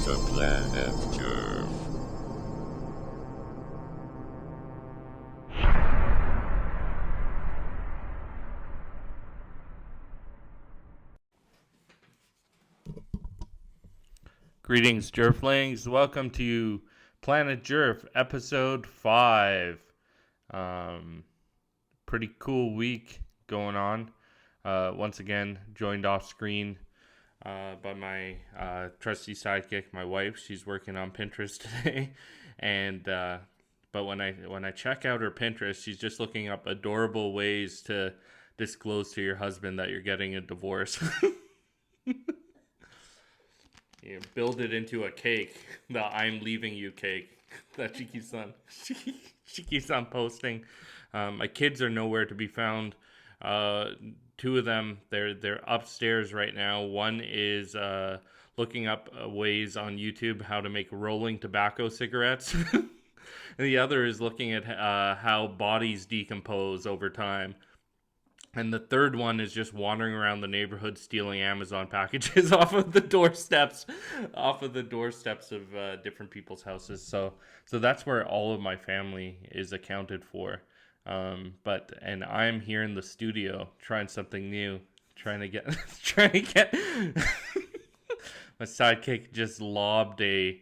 to Planet Jerf. Greetings, Jerflings. Welcome to Planet Jerf, episode 5. Pretty cool week going on. Once again, joined off screen by my trusty sidekick, my wife. She's working on Pinterest today, and but when I check out her Pinterest, she's just looking up adorable ways to disclose to your husband that you're getting a divorce. You build it into a cake, the "I'm leaving you" cake that she keeps on she keeps on posting. My kids are nowhere to be found. Two of them, they're upstairs right now. One is looking up ways on YouTube how to make rolling tobacco cigarettes. And the other is looking at how bodies decompose over time. And the third one is just wandering around the neighborhood stealing Amazon packages off of the doorsteps of different people's houses. So that's where all of my family is accounted for. And I'm here in the studio trying something new, trying to get my sidekick just lobbed a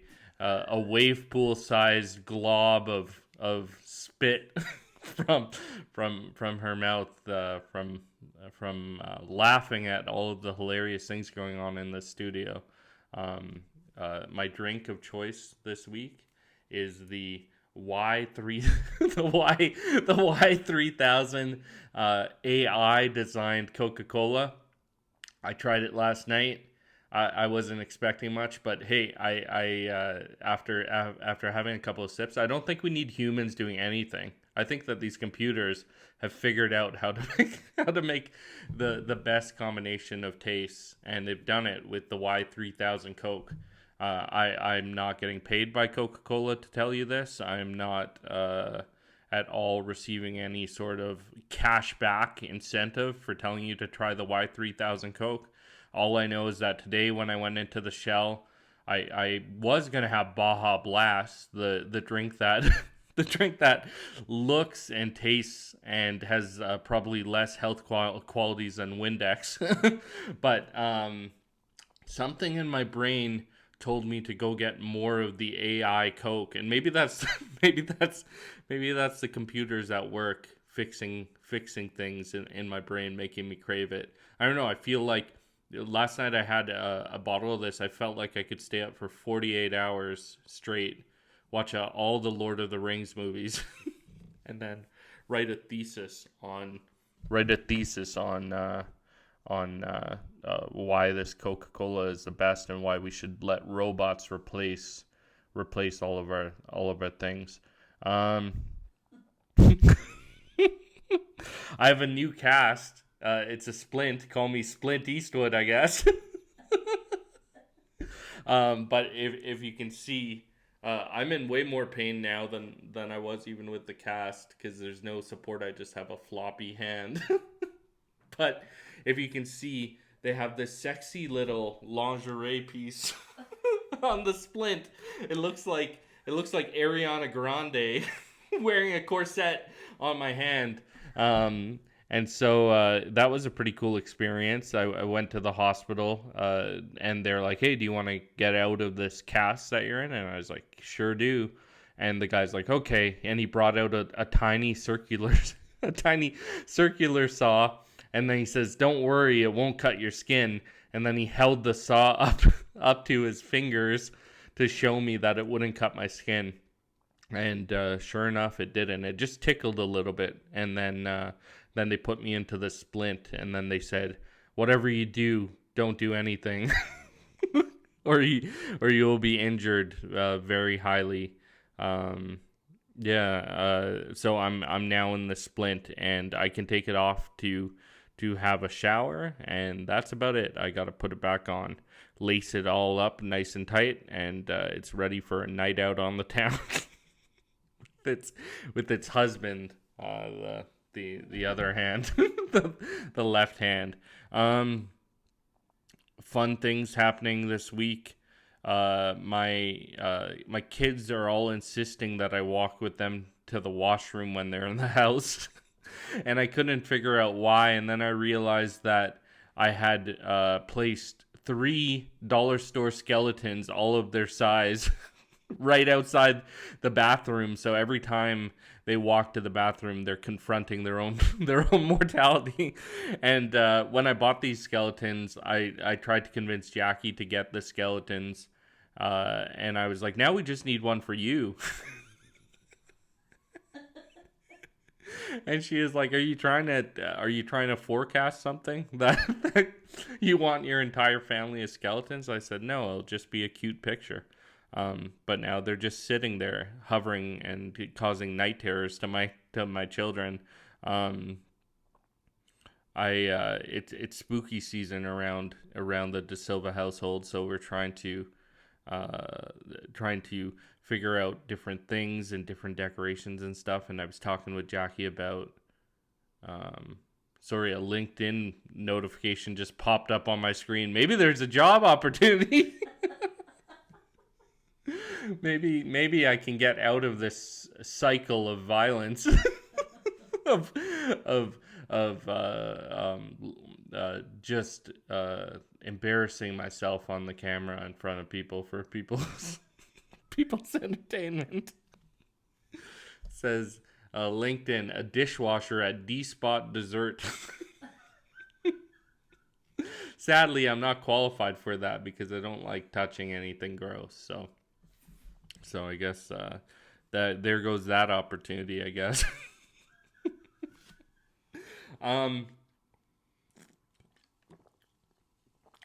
wave pool sized glob of spit from her mouth from laughing at all of the hilarious things going on in the studio. My drink of choice this week is the Y3 the Y3000 AI designed Coca-Cola. I tried it last night. I wasn't expecting much, but hey, I after having a couple of sips, I don't think we need humans doing anything. I think that these computers have figured out how to make the best combination of tastes, and they've done it with the Y3000 Coke. I'm not getting paid by Coca-Cola to tell you this. I'm not at all receiving any sort of cashback incentive for telling you to try the Y3000 Coke. All I know is that today when I went into the Shell, I was going to have Baja Blast, the drink that the drink that looks and tastes and has probably less health qualities than Windex. But something in my brain told me to go get more of the AI Coke, and maybe that's maybe that's the computers at work fixing things in my brain, making me crave it. I don't know. I feel like last night I had a bottle of this. I felt like I could stay up for 48 hours straight, watch all the Lord of the Rings movies, and then write a thesis on why this Coca-Cola is the best and why we should let robots replace all of our things. I have a new cast. It's a splint. Call me Splint Eastwood, I guess. But if you can see, I'm in way more pain now than I was even with the cast, because there's no support. I just have a floppy hand. But if you can see, they have this sexy little lingerie piece on the splint. It looks like Ariana Grande wearing a corset on my hand. And so that was a pretty cool experience. I went to the hospital, and they're like, "Hey, do you want to get out of this cast that you're in?" And I was like, "Sure do." And the guy's like, "Okay." And he brought out a tiny circular saw, and then he says, "Don't worry, it won't cut your skin." And then he held the saw up to his fingers to show me that it wouldn't cut my skin. And sure enough, it didn't. It just tickled a little bit, and then they put me into the splint, and then they said, "Whatever you do, don't do anything, or you'll be injured very highly." So I'm now in the splint, and I can take it off to have a shower, and that's about it. I got to put it back on, lace it all up nice and tight, and it's ready for a night out on the town with its husband, the other hand, the left hand. Fun things happening this week. my kids are all insisting that I walk with them to the washroom when they're in the house, and I couldn't figure out why. And then I realized that I had placed three dollar store skeletons, all of their size, right outside the bathroom. So every time they walk to the bathroom, they're confronting their own their own mortality. And when I bought these skeletons, I tried to convince Jackie to get the skeletons, and I was like, now we just need one for you. And she is like, are you trying to forecast something that you want your entire family of skeletons? I said, no, it'll just be a cute picture. But now they're just sitting there hovering and causing night terrors to my children. It's spooky season around the De Silva household, so we're trying to figure out different things and different decorations and stuff. And I was talking with Jackie about a LinkedIn notification just popped up on my screen. Maybe there's a job opportunity. Maybe I can get out of this cycle of violence of just embarrassing myself on the camera in front of people for people's entertainment. It says LinkedIn, a dishwasher at D-Spot Dessert. Sadly, I'm not qualified for that because I don't like touching anything gross. So I guess that there goes that opportunity, I guess.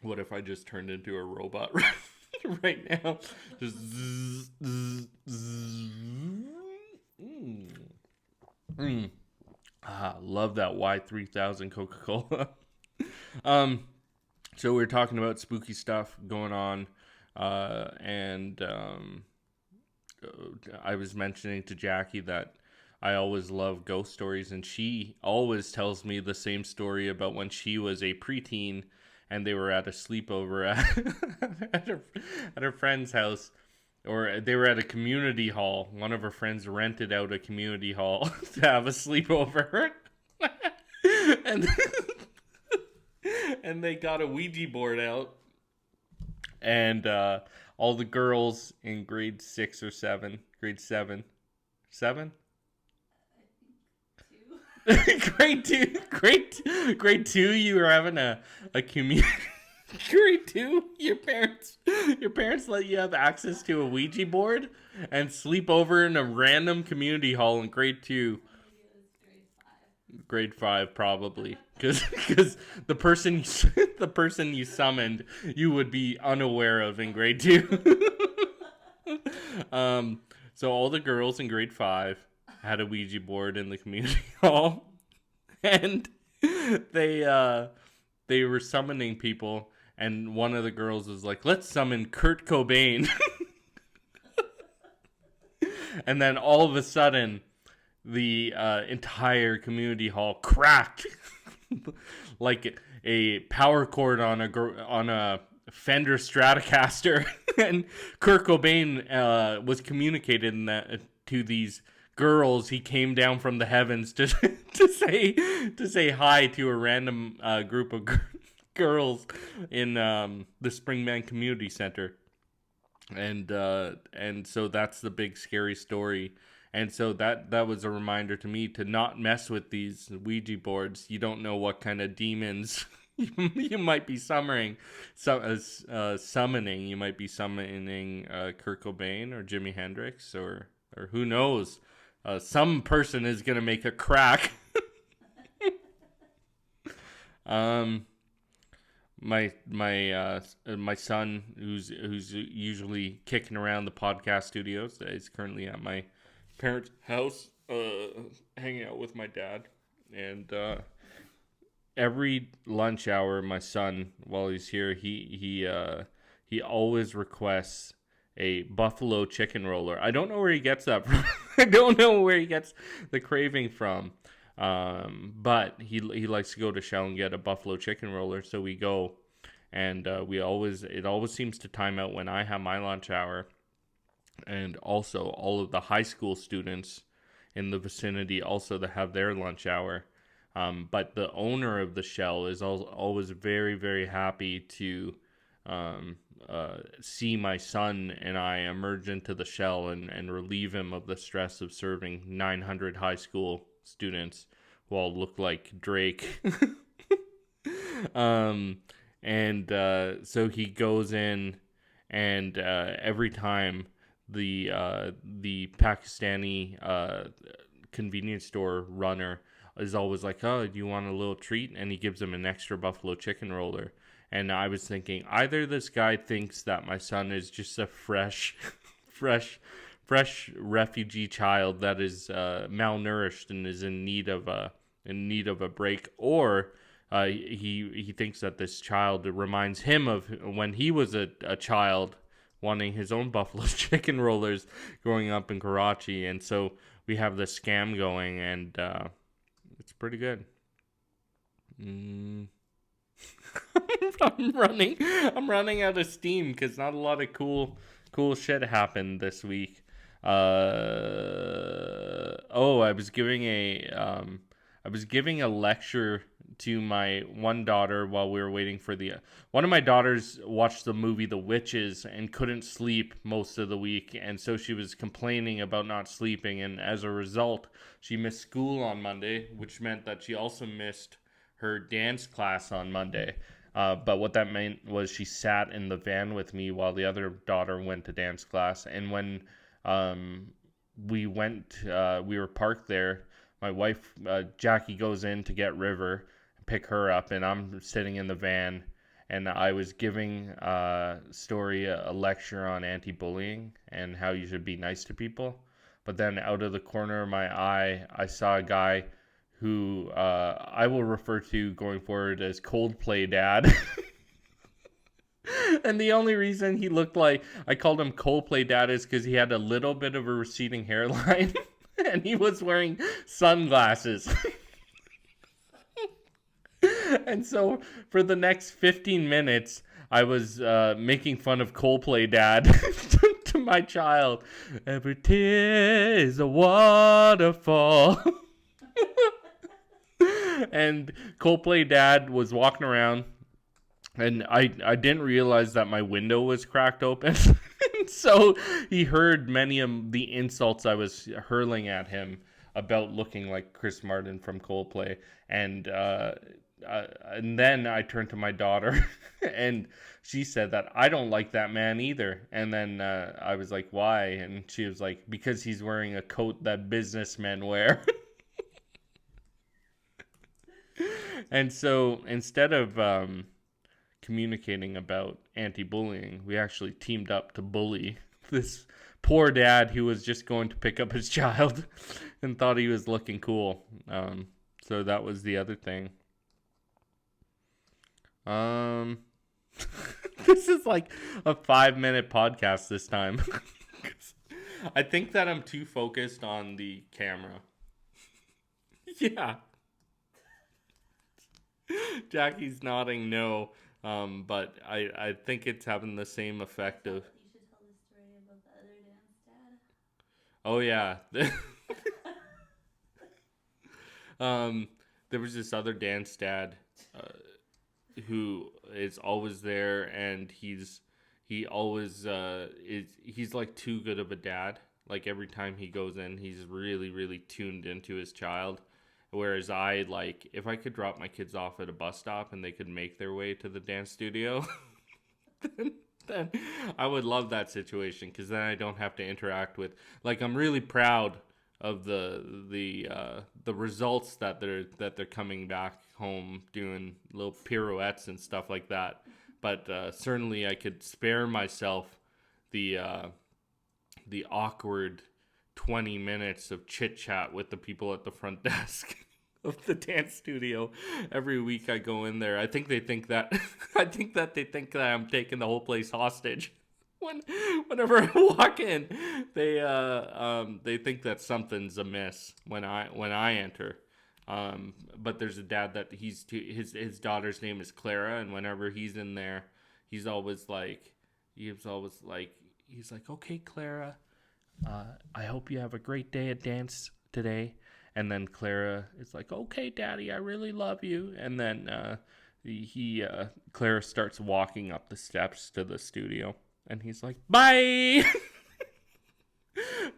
What if I just turned into a robot right now? Just zzz, zzz, zzz. Love that Y3000 Coca-Cola. So we're talking about spooky stuff going on, and I was mentioning to Jackie that I always love ghost stories, and she always tells me the same story about when she was a preteen and they were at a sleepover at her friend's house, or they were at a community hall. One of her friends rented out a community hall to have a sleepover. and and they got a Ouija board out, and all the girls in grade 7, grade 2, you were having a community. Grade 2, your parents let you have access to a Ouija board and sleep over in a random community hall in grade 2. Grade 5 probably, because the person you summoned you would be unaware of in grade 2. So all the girls in grade 5 had a Ouija board in the community hall, and they were summoning people, and one of the girls was like, let's summon Kurt Cobain. And then all of a sudden the entire community hall cracked like a power cord on a Fender Stratocaster. And Kurt Cobain was communicated in that to these girls. He came down from the heavens to say hi to a random group of girls in the Springman Community Center, and so that's the big scary story. And so that was a reminder to me to not mess with these Ouija boards. You don't know what kind of demons you might be summoning. You might be summoning Kurt Cobain or Jimi Hendrix or who knows. Some person is gonna make a crack. My son, who's usually kicking around the podcast studios, is currently at my parents' house, hanging out with my dad. And every lunch hour, my son, while he's here, he always requests a buffalo chicken roller. I don't know where he gets that from. I don't know where he gets the craving from. But he likes to go to Shell and get a buffalo chicken roller. So we go, and it always seems to time out when I have my lunch hour, and also all of the high school students in the vicinity also to have their lunch hour. But the owner of the shell is always very, very happy to see my son and I emerge into the shell and relieve him of the stress of serving 900 high school students who all look like Drake. So he goes in, and every time the Pakistani convenience store runner is always like, "Oh, do you want a little treat?" And he gives him an extra buffalo chicken roller. And I was thinking, either this guy thinks that my son is just a fresh refugee child that is malnourished and is in need of a break, or he thinks that this child reminds him of when he was a child wanting his own buffalo chicken rollers growing up in Karachi. And so we have this scam going, and it's pretty good. I'm running out of steam because not a lot of cool shit happened this week. I was giving a lecture to my one daughter while we were waiting for one of my daughters watched the movie The Witches and couldn't sleep most of the week, and so she was complaining about not sleeping, and as a result she missed school on Monday, which meant that she also missed her dance class on Monday. But what that meant was she sat in the van with me while the other daughter went to dance class. And when we were parked there, my wife, Jackie, goes in to get River, pick her up, and I'm sitting in the van. And I was giving Story a lecture on anti-bullying and how you should be nice to people. But then out of the corner of my eye, I saw a guy who I will refer to going forward as Coldplay Dad. And the only reason he looked like I called him Coldplay Dad is because he had a little bit of a receding hairline and he was wearing sunglasses. And so for the next 15 minutes, I was making fun of Coldplay Dad to my child. Every tear is a waterfall. And Coldplay Dad was walking around, and I didn't realize that my window was cracked open. So he heard many of the insults I was hurling at him about looking like Chris Martin from Coldplay. And then I turned to my daughter, and she said that I don't like that man either. And then I was like, why? And she was like, because he's wearing a coat that businessmen wear. And so instead of communicating about anti-bullying, we actually teamed up to bully this poor dad who was just going to pick up his child and thought he was looking cool. So that was the other thing. This is like a 5-minute podcast this time. I think that I'm too focused on the camera. Yeah. Jackie's nodding no, but I think it's having the same effect of... You should tell the story about the other dance dad. Oh, yeah. There was this other dance dad who is always there, and he's like too good of a dad. Like every time he goes in, he's really, really tuned into his child. Whereas if I could drop my kids off at a bus stop and they could make their way to the dance studio, then I would love that situation, because then I don't have to interact with. Like, I'm really proud of the results that they're coming back home doing little pirouettes and stuff like that. But certainly I could spare myself the awkward 20 minutes of chit chat with the people at the front desk of the dance studio every week I go in there. I think they think that I'm taking the whole place hostage. Whenever I walk in, they think that something's amiss when I enter. But there's a dad that his daughter's name is Clara, and whenever he's in there, he's always like, okay, Clara, I hope you have a great day at dance today. And then Clara is like, okay, Daddy, I really love you. And then Clara starts walking up the steps to the studio, and he's like, bye,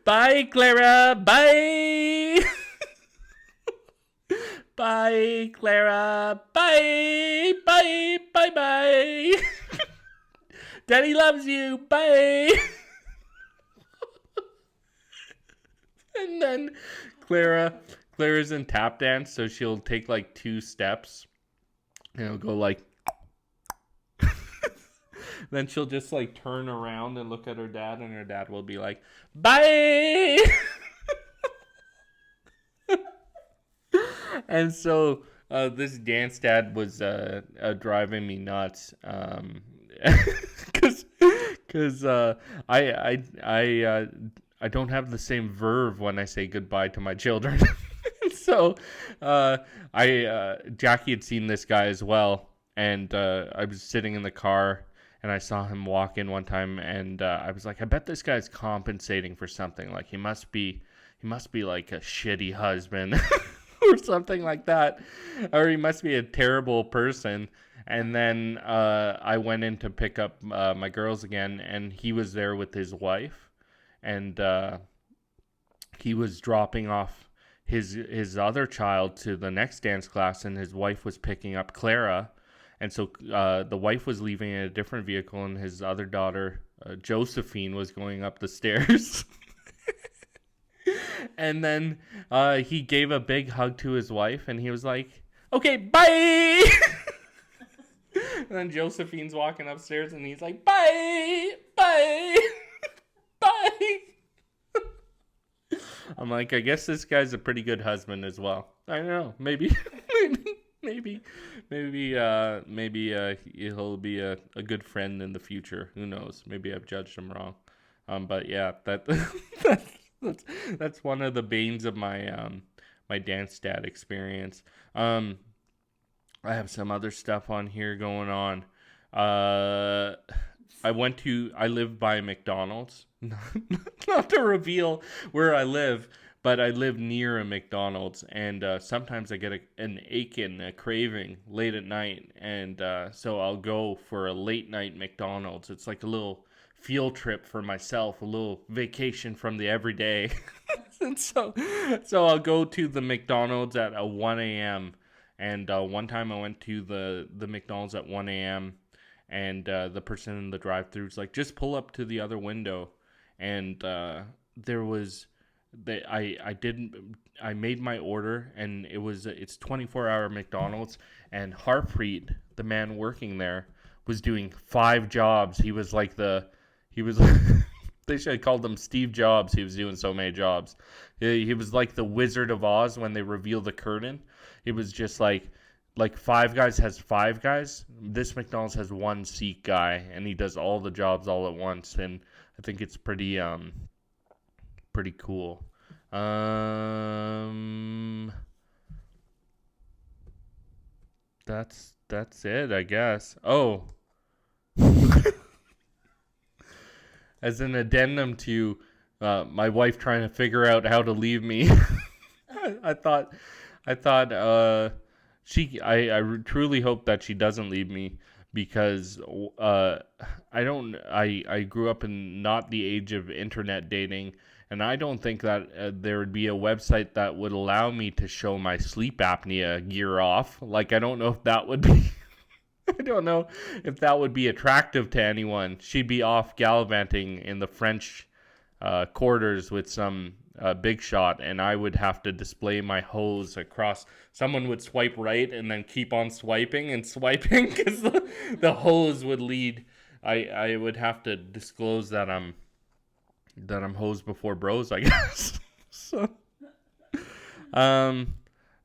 bye, Clara, bye. Bye, Clara. Bye. Bye. Bye. Bye. Daddy loves you. Bye. And then Clara's in tap dance, so she'll take like 2 steps and it'll go like then she'll just like turn around and look at her dad, and her dad will be like, bye. And so this dance dad was driving me nuts, because I don't have the same verve when I say goodbye to my children. So Jackie had seen this guy as well, and I was sitting in the car and I saw him walk in one time, and I was like, I bet this guy's compensating for something. Like he must be like a shitty husband. Or something like that, or he must be a terrible person. And then I went in to pick up my girls again, and he was there with his wife, and he was dropping off his other child to the next dance class, and his wife was picking up Clara, and so the wife was leaving in a different vehicle, and his other daughter Josephine was going up the stairs. And then he gave a big hug to his wife, and he was like, okay, bye. And then Josephine's walking upstairs, and he's like, bye, bye, bye. I'm like, I guess this guy's a pretty good husband as well. I don't know, maybe he'll be a good friend in the future. Who knows? Maybe I've judged him wrong. But yeah, that's one of the banes of my my dance dad experience. I have some other stuff on here going on. I live by McDonald's. Not to reveal where I live, but I live near a McDonald's, and sometimes I get an aching, a craving late at night, and so I'll go for a late night McDonald's. It's like a little field trip for myself, a little vacation from the everyday. And so I'll go to the McDonald's at 1 a.m. And one time I went to the McDonald's at 1 a.m. and the person in the drive-thru was like, just pull up to the other window. And there was I made my order, and it's 24-hour McDonald's, and Harpreet, the man working there, was doing 5 jobs. He was they should have called him Steve Jobs. He was doing so many jobs. He was like the Wizard of Oz when they reveal the curtain. It was just like Five Guys has 5 guys. This McDonald's has 1 Sikh guy, and he does all the jobs all at once. And I think it's pretty cool. That's it, I guess. Oh. As an addendum to my wife trying to figure out how to leave me, I thought I truly hope that she doesn't leave me, because I grew up in not the age of internet dating, and I don't think that there would be a website that would allow me to show my sleep apnea gear off. Like, I don't know if that would be I don't know if that would be attractive to anyone. She'd be off gallivanting in the French quarters with some big shot, and I would have to display my hose across. Someone would swipe right and then keep on swiping and swiping, because the hose would lead. I would have to disclose that I'm hosed before bros, I guess. So, I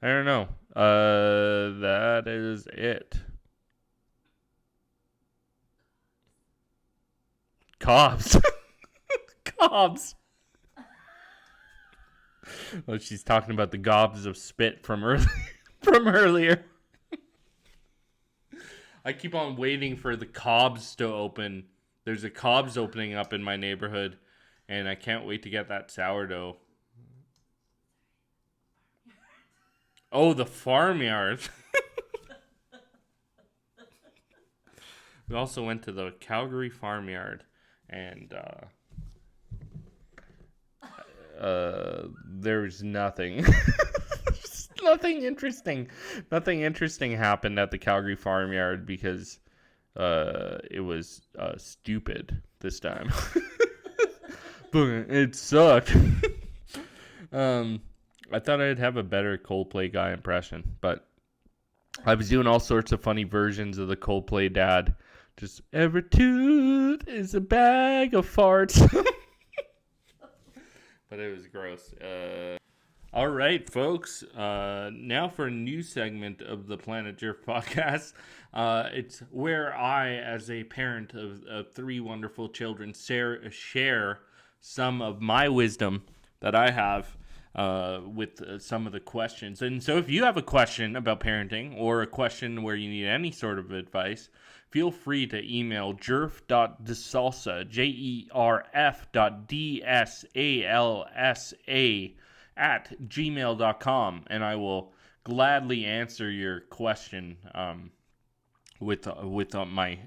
don't know. That is it. Cops. Cops. Oh, she's talking about the gobs of spit from earlier. I keep on waiting for the Cobbs to open. There's a Cobbs opening up in my neighborhood, and I can't wait to get that sourdough. Oh, the farmyard. We also went to the Calgary farmyard, and there's nothing. Nothing interesting. Nothing interesting happened at the Calgary farmyard because it was stupid this time. But it sucked. I thought I'd have a better Coldplay guy impression, but I was doing all sorts of funny versions of the Coldplay dad. Just every tooth is a bag of farts. But it was gross. All right, folks. Now for a new segment of the Planet Jerf podcast. It's where I, as a parent of three wonderful children, share some of my wisdom that I have with some of the questions. And so if you have a question about parenting or a question where you need any sort of advice, feel free to email jerf.desalsa, jerf.dsalsa @gmail.com, and I will gladly answer your question with my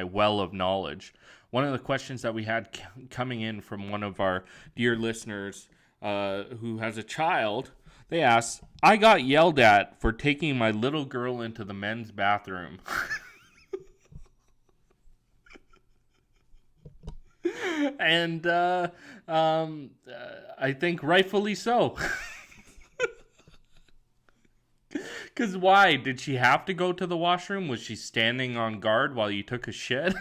well of knowledge. One of the questions that we had coming in from one of our dear listeners who has a child, they asked, I got yelled at for taking my little girl into the men's bathroom. And I think rightfully so. Because why? Did she have to go to the washroom? Was she standing on guard while you took a shit?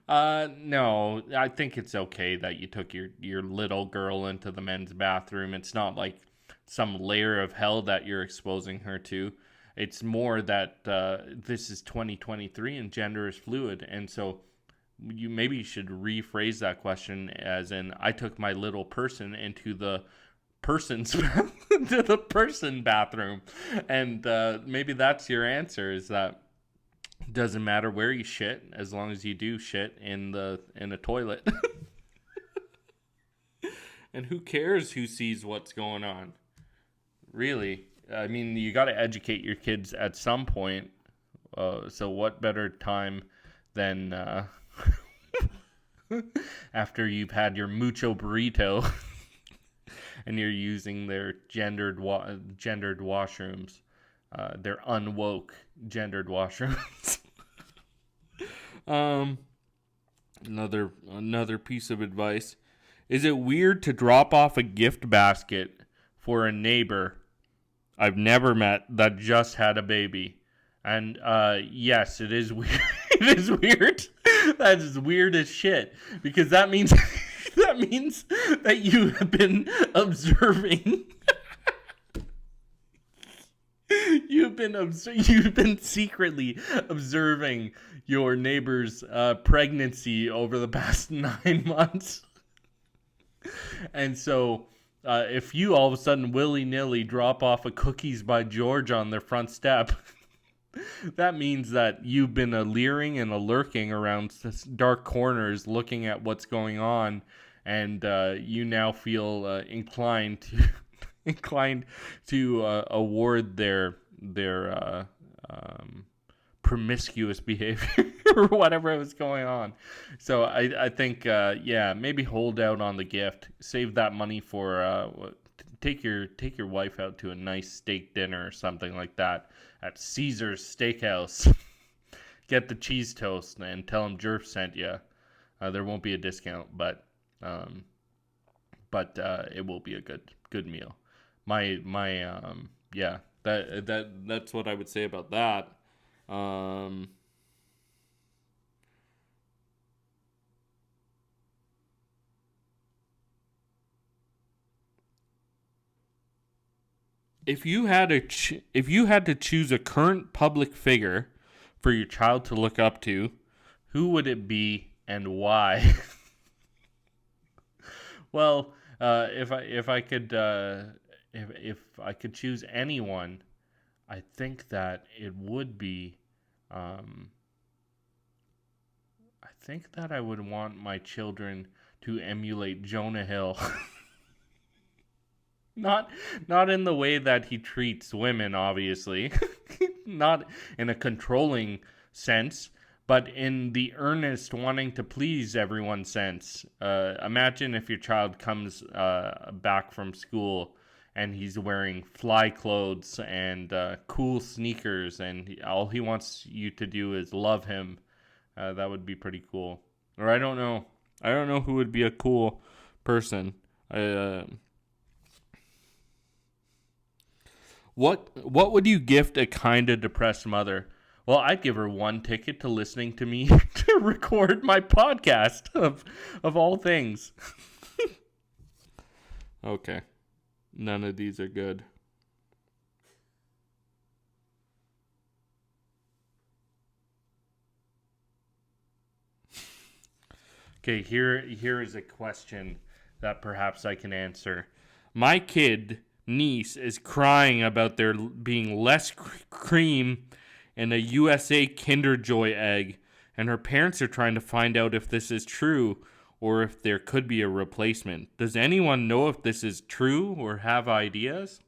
No, I think it's okay that you took your little girl into the men's bathroom. It's not like some layer of hell that you're exposing her to. It's more that this is 2023 and gender is fluid. And so you should rephrase that question as in, I took my little person into the person's to the person bathroom. And maybe that's your answer, is that doesn't matter where you shit as long as you do shit in a toilet. And who cares who sees what's going on? Really? I mean, you got to educate your kids at some point. So what better time than after you've had your mucho burrito and you're using their gendered washrooms, their unwoke gendered washrooms. Another piece of advice: is it weird to drop off a gift basket for a neighbor I've never met that just had a baby? And yes, it is weird. It is weird. That is weird as shit, because that means that you have been observing. You've been secretly observing your neighbor's pregnancy over the past 9 months. And so if you all of a sudden willy-nilly drop off a Cookies by George on their front step, that means that you've been a-leering and a-lurking around dark corners looking at what's going on, and you now feel inclined to award their promiscuous behavior or whatever was going on. So I think maybe hold out on the gift. Save that money for take your wife out to a nice steak dinner or something like that at Caesar's Steakhouse. Get the cheese toast and tell them Jerf sent you. There won't be a discount, but it will be a good meal. That's what I would say about that. If you had to choose a current public figure for your child to look up to, who would it be and why? Well, If I could choose anyone, I think that it would be, I think that I would want my children to emulate Jonah Hill. Not not in the way that he treats women, obviously. Not in a controlling sense, but in the earnest wanting to please everyone sense. Imagine if your child comes back from school and he's wearing fly clothes and cool sneakers, and all he wants you to do is love him. That would be pretty cool. Or I don't know. I don't know who would be a cool person. What would you gift a kind of depressed mother? Well, I'd give her 1 ticket to listening to me to record my podcast of all things. Okay. None of these are good. Okay, here is a question that perhaps I can answer. My niece is crying about there being less cream in a USA Kinder Joy egg, and her parents are trying to find out if this is true or if there could be a replacement. Does anyone know if this is true or have ideas?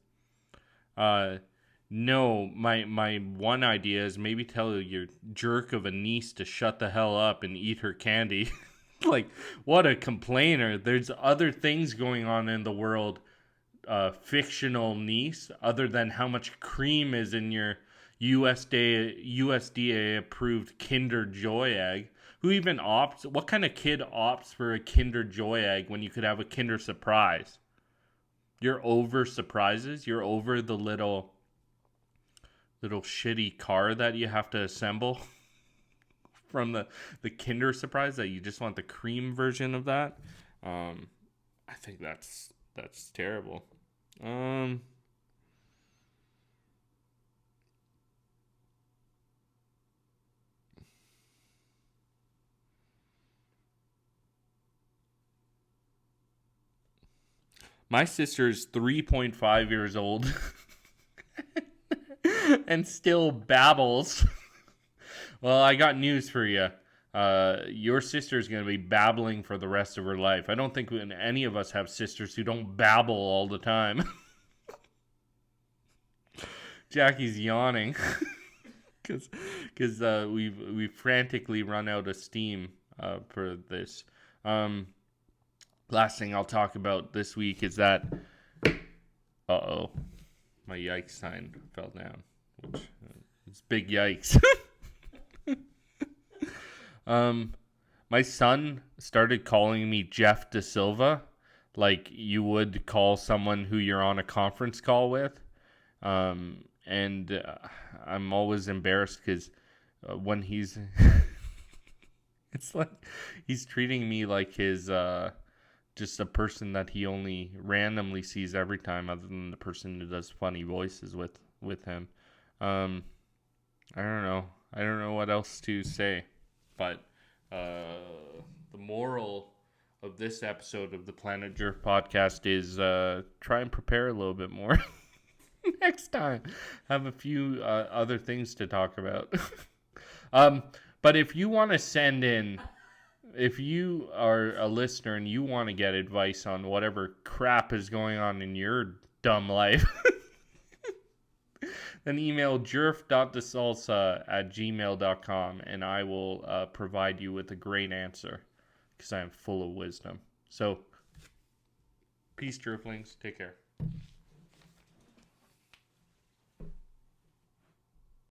No, my one idea is maybe tell your jerk of a niece to shut the hell up and eat her candy. Like, what a complainer. There's other things going on in the world, fictional niece, other than how much cream is in your USDA approved Kinder Joy egg. Who even opts? What kind of kid opts for a Kinder Joy egg when you could have a Kinder Surprise? You're over surprises. You're over the little shitty car that you have to assemble from the Kinder Surprise, that you just want the cream version of that. I think that's terrible. My sister's 3.5 years old and still babbles. Well, I got news for you. Your sister's going to be babbling for the rest of her life. I don't think any of us have sisters who don't babble all the time. Jackie's yawning because we've frantically run out of steam for this. Last thing I'll talk about this week is that my yikes sign fell down, which is big yikes. My son started calling me Jeff Da Silva, like you would call someone who you're on a conference call with. And I'm always embarrassed because when he's, it's like he's treating me like his, just a person that he only randomly sees every time, other than the person who does funny voices with him. I don't know. I don't know what else to say. But the moral of this episode of the Planet Jerf podcast is try and prepare a little bit more next time. Have a few other things to talk about. But if you want to send in, if you are a listener and you want to get advice on whatever crap is going on in your dumb life, then email jerf.thesalsa@gmail.com and I will provide you with a great answer because I am full of wisdom. So, peace, Jerflings. Take care.